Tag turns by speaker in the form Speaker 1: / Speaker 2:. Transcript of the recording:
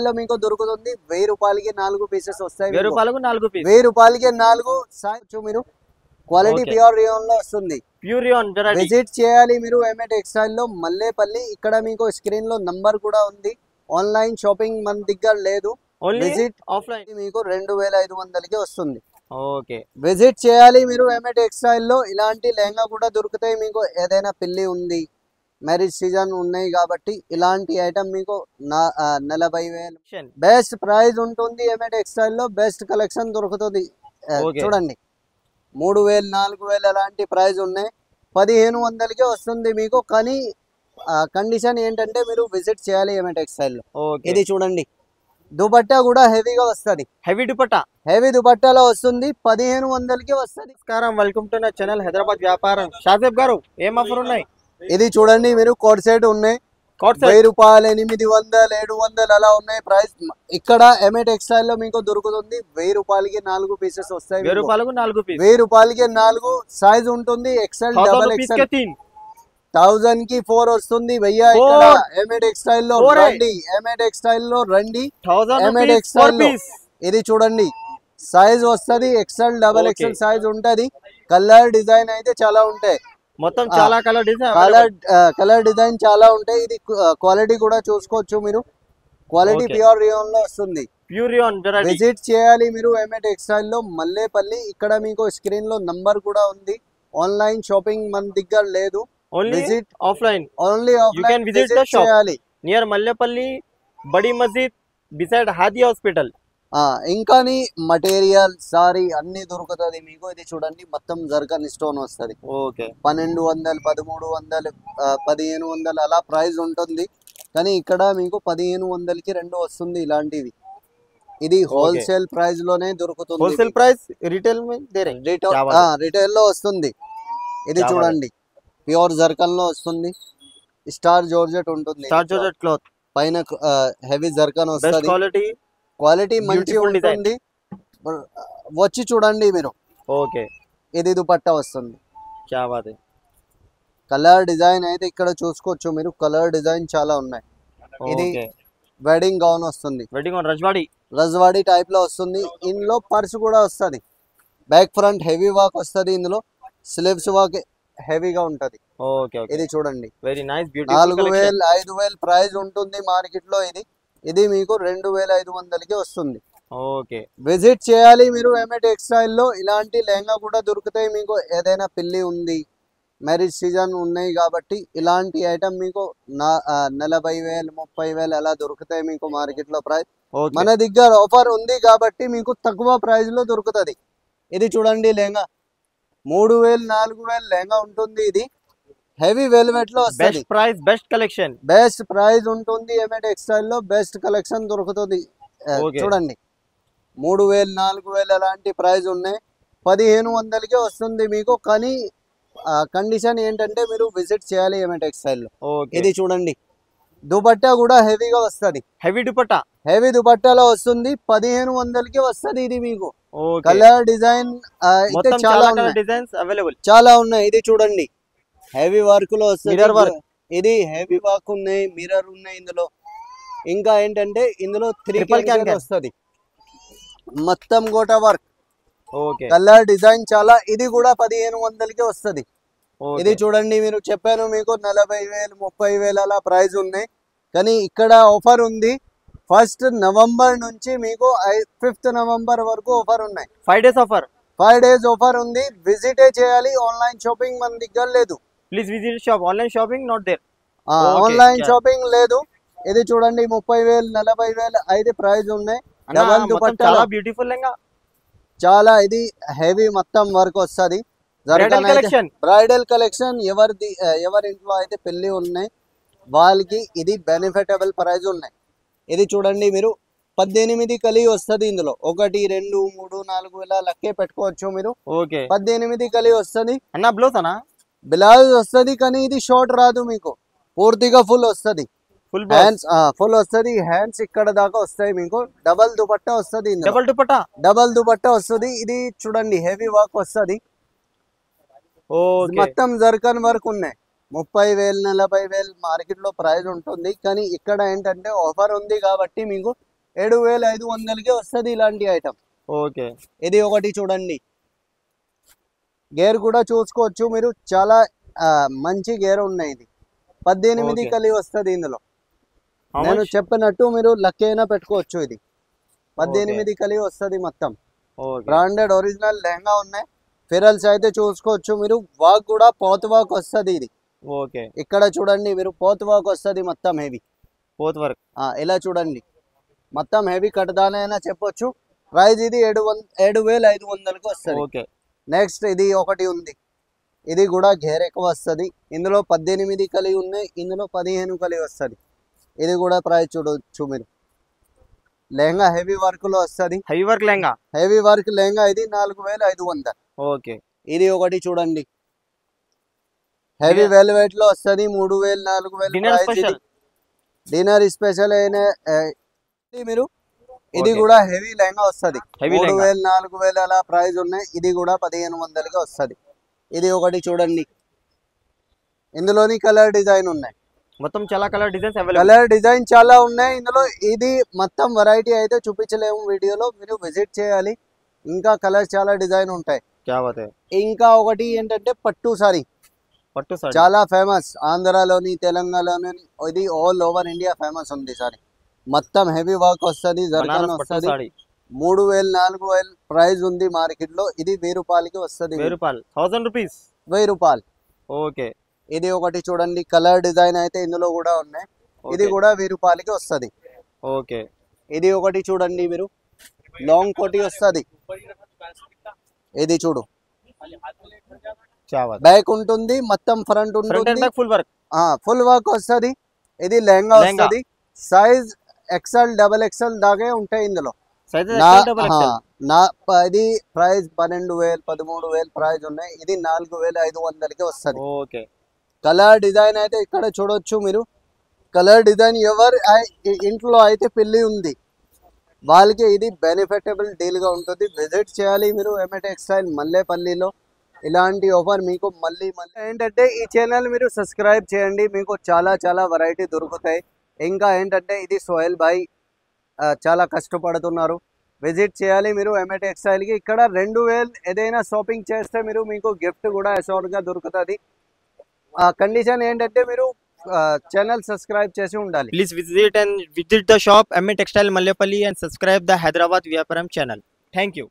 Speaker 1: లో మీకు దొరుకుతుంది 1000 రూపాయలకి 4 పీసెస్ వస్తాయి.
Speaker 2: 1000 రూపాయలకు 4 పీస్.
Speaker 1: 1000 రూపాయలకి 4 సాయొచ్చు మీరు. క్వాలిటీ ప్యూర్ రియాన్ లో వస్తుంది.
Speaker 2: Pure rayon variety.
Speaker 1: విజిట్ చేయాలి మీరు ఎంఏ టెక్స్టైల్ లో మల్లేపల్లి. ఇక్కడ మీకు స్క్రీన్ లో నంబర్ కూడా ఉంది. ఆన్లైన్ షాపింగ్ మన దగ్గర లేదు. విజిట్
Speaker 2: ఆఫ్లైన్
Speaker 1: మీకు 2500కి వస్తుంది.
Speaker 2: ఓకే.
Speaker 1: విజిట్ చేయాలి మీరు ఎంఏ టెక్స్టైల్ లో. ఇలాంటి లెహంగా కూడా దొరుకుతాయి మీకు. ఏదైనా పెళ్లి ఉంది, మ్యారేజ్ సీజన్ ఉన్నాయి కాబట్టి ఇలాంటి ఐటమ్ మీకు 40,000 బెస్ట్ ప్రైస్ ఉంటుంది. ఎంఏ టెక్స్టైల్ లో బెస్ట్ కలెక్షన్ దొరుకుతుంది. చూడండి 3,000 4,000 అలాంటి ప్రైస్ ఉన్నాయి. 1,500కే వస్తుంది మీకు. కానీ కండిషన్ ఏంటంటే మీరు విజిట్ చేయాలి ఎంఏ టెక్స్టైల్ లో. ఇది చూడండి, దుపట్టా కూడా హెవీగా వస్తుంది.
Speaker 2: హెవీ దుపట్టా,
Speaker 1: హెవీ దుపట్టాలో వస్తుంది. 1,500కి వస్తుంది.
Speaker 2: నమస్కారం, వెల్కమ్ టు నా ఛానల్ హైదరాబాద్ వ్యాపారం. షాజేబ్ గారు ఏం ఆఫర్ ఉన్నాయి?
Speaker 1: ఇది చూడండి మీరు, కోట్ సెట్ ఉన్నాయి. 1000 రూపాయలు, 800, 700 అలా ఉన్నాయి ప్రైస్. ఇక్కడ ఎంఏ టెక్స్టైల్ లో మీకు దొరుకుతుంది 1000 రూపాయలకి 4 పీసెస్ వస్తాయి.
Speaker 2: 1000 రూపాయలకు 4 పీస్.
Speaker 1: 1000 రూపాయలకి 4 సైజ్ ఉంటుంది. XL, double XL. 1000 కి 4 వస్తుంది. భయ్యా ఇక్కడ ఎంఏ టెక్స్టైల్ లో రండి. ఎంఏ టెక్స్టైల్ లో రండి. ఎంఏ టెక్స్టైల్ లో ఇది చూడండి, సైజ్ వస్తుంది. ఎక్సెల్, డబల్ ఎక్సెల్ సైజ్ ఉంటది. కలర్ డిజైన్ అయితే చాలా ఉంటాయి.
Speaker 2: మొత్తం చాలా
Speaker 1: కలర్ డిజైన్ చాలా ఉంటాయి. ఇది క్వాలిటీ కూడా చూసుకోవచ్చు మీరు. క్వాలిటీ ప్యూర్ రియాన్ లో వస్తుంది.
Speaker 2: Pure rayon variety.
Speaker 1: విజిట్ చేయాలి మీరు ఎంఏ టెక్స్టైల్ లో మల్లేపల్లి. ఇక్కడ మీకు స్క్రీన్ లో నంబర్ కూడా ఉంది. ఆన్లైన్ షాపింగ్ మన దగ్గర లేదు.
Speaker 2: Visit offline.
Speaker 1: Only offline.
Speaker 2: Visit చేయాలి నియర్ మల్లేపల్లి బడి మస్జిద్ బిసైడ్ హాదీ హాస్పిటల్.
Speaker 1: ఇంకా మటీరియల్ సారీ అన్ని దొరుకుతుంది మీకు. ఇది చూడండి, మొత్తం జర్కన్ స్టోన్ వస్తుంది. 1200, 1300, 1500 అలా ప్రైస్ ఉంటుంది. కానీ ఇక్కడ మీకు 1500కి 2 వస్తుంది ఇలాంటివి. ఇది హోల్సేల్ ప్రైస్ లోనే దొరుకుతుంది.
Speaker 2: హోల్సేల్ ప్రైస్ రిటైల్
Speaker 1: రిటైల్ లో వస్తుంది. ఇది చూడండి, ప్యూర్ జర్కన్ లో వస్తుంది. స్టార్ జార్జెట్ ఉంటుంది.
Speaker 2: స్టార్ జార్జెట్ క్లాత్
Speaker 1: పైన హెవీ జర్కన్ వస్తుంది. క్వాలిటీ మంచి ఉంటుంది. వచ్చి చూడండి మీరు.
Speaker 2: ఓకే.
Speaker 1: ఇది దుపట్టా వస్తుంది.
Speaker 2: క్యా బాత్ హై.
Speaker 1: కలర్ డిజైన్ అయితే ఇక్కడ చూసుకోవచ్చు మీరు. కలర్ డిజైన్ చాలా ఉన్నాయి. ఇది వెడ్డింగ్ గౌన్ వస్తుంది.
Speaker 2: వెడ్డింగ్ గౌన్
Speaker 1: రజ్వాడి టైప్ లో వస్తుంది. ఇందులో పర్స్ కూడా వస్తుంది. బ్యాక్ ఫ్రంట్ హెవీ వర్క్ వస్తుంది. ఇందులో స్లీవ్స్ వర్క్ హెవీగా ఉంటది. ఇది చూడండి,
Speaker 2: వెరీ నైస్.
Speaker 1: 4,000 5,000 ప్రైస్ ఉంటుంది మార్కెట్ లో. ఇది మీకు 2,500కి వస్తుంది.
Speaker 2: ఓకే.
Speaker 1: విజిట్ చేయాలి మీరు ఎంఏ టెక్స్టైల్ లో. ఇలాంటి లెహంగా కూడా దొరుకుతాయి మీకు. ఏదైనా పెళ్లి ఉంది, మ్యారేజ్ సీజన్ ఉన్నాయి కాబట్టి ఇలాంటి ఐటమ్ మీకు 40,000 30,000 అలా దొరుకుతాయి మీకు మార్కెట్ లో ప్రైస్. మన దగ్గర ఆఫర్ ఉంది కాబట్టి మీకు తక్కువ ప్రైస్ లో దొరుకుతుంది. ఇది చూడండి, లెహంగా 3,000 4,000 లెహంగా ఉంటుంది. ఇది హెవీ వెల్వెట్ లో వస్తుంది.
Speaker 2: Price best collection.
Speaker 1: Best price ఉంటుంది. ఎంఏ టెక్స్టైల్ లో బెస్ట్ కలెక్షన్ దొరుకుతుంది. చూడండి, 3,000 4,000 అలాంటి ప్రైస్ ఉన్నాయి. 1,500కే వస్తుంది మీకు. కానీ కండిషన్ ఏంటంటే మీరు విజిట్ చేయాలి ఎంఏ టెక్స్టైల్ లో. ఇది చూడండి, దుపట్టా కూడా హెవీగా వస్తుంది.
Speaker 2: హెవీ దుపట్టా,
Speaker 1: హెవీ దుపట్టాలో వస్తుంది. 1,500కి వస్తుంది. ఇది మీకు కలర్ డిజైన్ అయితే చాలా ఉన్నాయి. ఇది చూడండి, హెవీ వర్క్ లో వస్తుంది. ఇది హెవీ వర్క్ ఉన్నాయి, మిర్రర్ ఉన్నాయి ఇందులో. ఇంకా ఏంటంటే ఇందులో 3 వస్తుంది. మొత్తం గోట వర్క్, కలర్ డిజైన్ చాలా. ఇది కూడా 1,500కి వస్తుంది. ఇది చూడండి, మీరు చెప్పాను మీకు 40,000 30,000 అలా ప్రైస్ ఉన్నాయి. కానీ ఇక్కడ ఆఫర్ ఉంది. 1st నవంబర్ నుంచి మీకు 5th నవంబర్ వరకు ఆఫర్ ఉన్నాయి.
Speaker 2: 5 డేస్ ఆఫర్.
Speaker 1: 5 డేస్ ఆఫర్ ఉంది. విజిట్ చేయాలి. ఆన్లైన్ షాపింగ్ మన దగ్గర లేదు.
Speaker 2: Please visit shop. Online shopping not there.
Speaker 1: Online shopping లేదు. ఇది చూడండి, 30,000 40,000 అయితే ప్రైస్ ఉన్నాయి. డబల్ దుపట్టా, చాలా బ్యూటిఫుల్ లెహంగా, చాలా. ఇది హెవీ మొత్తం వర్క్ వస్తుంది. Bridal collection. ఎవరి ఇంట్లో అయితే పెళ్లి ఉన్నాయి వాళ్ళకి ఇది బెనిఫిటబుల్ ప్రైస్ ఉన్నాయి. ఇది చూడండి మీరు, 18 కలి వస్తుంది. ఇందులో 1 2 3 4 ఇలా లెక్కే పెట్టుకోవచ్చు మీరు. 18 కలి వస్తుంది. బ్లౌజ్ వస్తుంది. కానీ ఇది షార్ట్ రాదు మీకు, పూర్తిగా ఫుల్ వస్తుంది. హ్యాండ్స్ ఫుల్ వస్తుంది. హ్యాండ్స్ ఇక్కడ దాకా వస్తాయి మీకు. డబల్ దుపట్టా వస్తుంది. డబల్ దుపట్టా వస్తుంది. ఇది చూడండి, హెవీ వర్క్ వస్తుంది. మొత్తం జర్కన్ వర్క్ ఉన్నాయి. 30,000 40,000 మార్కెట్ లో ప్రైస్ ఉంటుంది. కానీ ఇక్కడ ఏంటంటే ఆఫర్ ఉంది కాబట్టి మీకు 7500కి వస్తుంది ఇలాంటి ఐటమ్.
Speaker 2: ఓకే.
Speaker 1: ఇది ఒకటి చూడండి. గేర్ కూడా చూసుకోవచ్చు మీరు, చాలా మంచి గేర్ ఉన్నాయి. ఇది 18 కలి వస్తుంది ఇందులో. నేను చెప్పినట్టు మీరు లక్ అయినా పెట్టుకోవచ్చు. ఇది 18 కలి వస్తుంది మొత్తం. బ్రాండెడ్ ఒరిజినల్ లెహంగా ఉన్నాయి. ఫిరల్స్ అయితే చూసుకోవచ్చు మీరు. వాక్ కూడా పోత్ వాక్ వస్తుంది ఇది.
Speaker 2: ఓకే.
Speaker 1: ఇక్కడ చూడండి మీరు, పోత్ వాక్ వస్తుంది మొత్తం హెవీ
Speaker 2: పోత్ వర్క్.
Speaker 1: ఇలా చూడండి మొత్తం హెవీ కట్టదానైనా చెప్పొచ్చు. ప్రైస్ ఇది 7500కి వస్తుంది.
Speaker 2: ఓకే.
Speaker 1: నెక్స్ట్ ఇది ఒకటి ఉంది. ఇది కూడా గేర్ ఎక్కువ వస్తుంది. ఇందులో 18 కలి ఉన్నాయి, ఇందులో 15 కలి వస్తుంది. ఇది కూడా ప్రైస్ చూడవచ్చు మీరు. లెహంగా హెవీ వర్క్ లో వస్తుంది.
Speaker 2: Heavy work lehenga.
Speaker 1: Heavy work lehenga ఇది 4500.
Speaker 2: ఓకే.
Speaker 1: ఇది ఒకటి చూడండి. హెవీ వెల్వెట్ లో వస్తుంది 3000 4000. డిన్నర్ స్పెషల్ అయిన మీరు. ఇది కూడా హెవీ లెహంగా వస్తుంది. 3000 4000 అలా ప్రైస్ ఉన్నాయి. ఇది కూడా 1500కి వస్తుంది. ఇది ఒకటి చూడండి. ఇందులోని కలర్ డిజైన్ ఉన్నాయి.
Speaker 2: మొత్తం చాలా colour designs available.
Speaker 1: Colour design చాలా ఉన్నాయి ఇందులో. ఇది మొత్తం వెరైటీ అయితే చూపించలేము వీడియోలో, మీరు విజిట్ చేయాలి. ఇంకా కలర్ చాలా డిజైన్ ఉంటాయి. ఇంకా ఒకటి ఏంటంటే పట్టు సారీ. చాలా ఫేమస్ ఆంధ్రాలోని తెలంగాణలోని, ఇది ఆల్ ఓవర్ ఇండియా ఫేమస్ ఉంది సారీ. మొత్తం హెవీ వర్క్ వస్తుంది, జర్కన్ వస్తుంది. 3000 4000 ప్రైస్ ఉంది మార్కెట్ లో. ఇది 1000 రూపాయలకి వస్తుంది. 1000 రూపాయలు.
Speaker 2: ఓకే.
Speaker 1: ఇది ఒకటి చూడండి. కలర్ డిజైన్ అయితే ఇందులో కూడా ఉన్నాయి. ఇది కూడా 1000 రూపాయలకి వస్తుంది.
Speaker 2: ఓకే.
Speaker 1: ఇది ఒకటి చూడండి మీరు, లాంగ్ కోటి వస్తుంది. ఇది చూడు, బ్యాక్ ఉంటుంది మొత్తం, ఫ్రంట్ ఉంటుంది, ఫుల్ వర్క్ వస్తుంది. ఇది లెహంగా వస్తుంది. సైజ్ XL XXL దాగే ఉంటాయి ఇందులో. ఇది ప్రైస్ 12000 13000 ప్రైస్ ఉన్నాయి. ఇది 4500కి వస్తుంది. కలర్ డిజైన్ అయితే ఇక్కడ చూడొచ్చు మీరు. కలర్ డిజైన్ ఎవరు ఇంట్లో అయితే పెళ్లి ఉంది వాళ్ళకి ఇది బెనిఫిటబుల్ డీల్ గా ఉంటుంది. విజిట్ చేయాలి మీరు ఎంఏ టెక్స్టైల్ మల్లేపల్లిలో. ఇలాంటి ఆఫర్ మీకు మళ్ళీ ఏంటంటే ఈ ఛానల్ మీరు సబ్స్క్రైబ్ చేయండి, మీకు చాలా చాలా వెరైటీ దొరుకుతాయి. ఇంకా ఏంటంటే ఇది సోహెల్ భాయ్ చాలా కష్టపడుతున్నారు. విజిట్ చేయాలి మీరు ఎంఏ టెక్స్టైల్కి. ఇక్కడ 2000 ఏదైనా షాపింగ్ చేస్తే మీరు మీకు గిఫ్ట్ కూడా అష్యూర్డ్గా దొరుకుతుంది. కండిషన్ ఏంటంటే మీరు ఛానల్ సబ్స్క్రైబ్ చేసి ఉండాలి.
Speaker 2: Please visit the shop MA textile Mallepally and subscribe the Hyderabad Vyaparam channel. Thank you.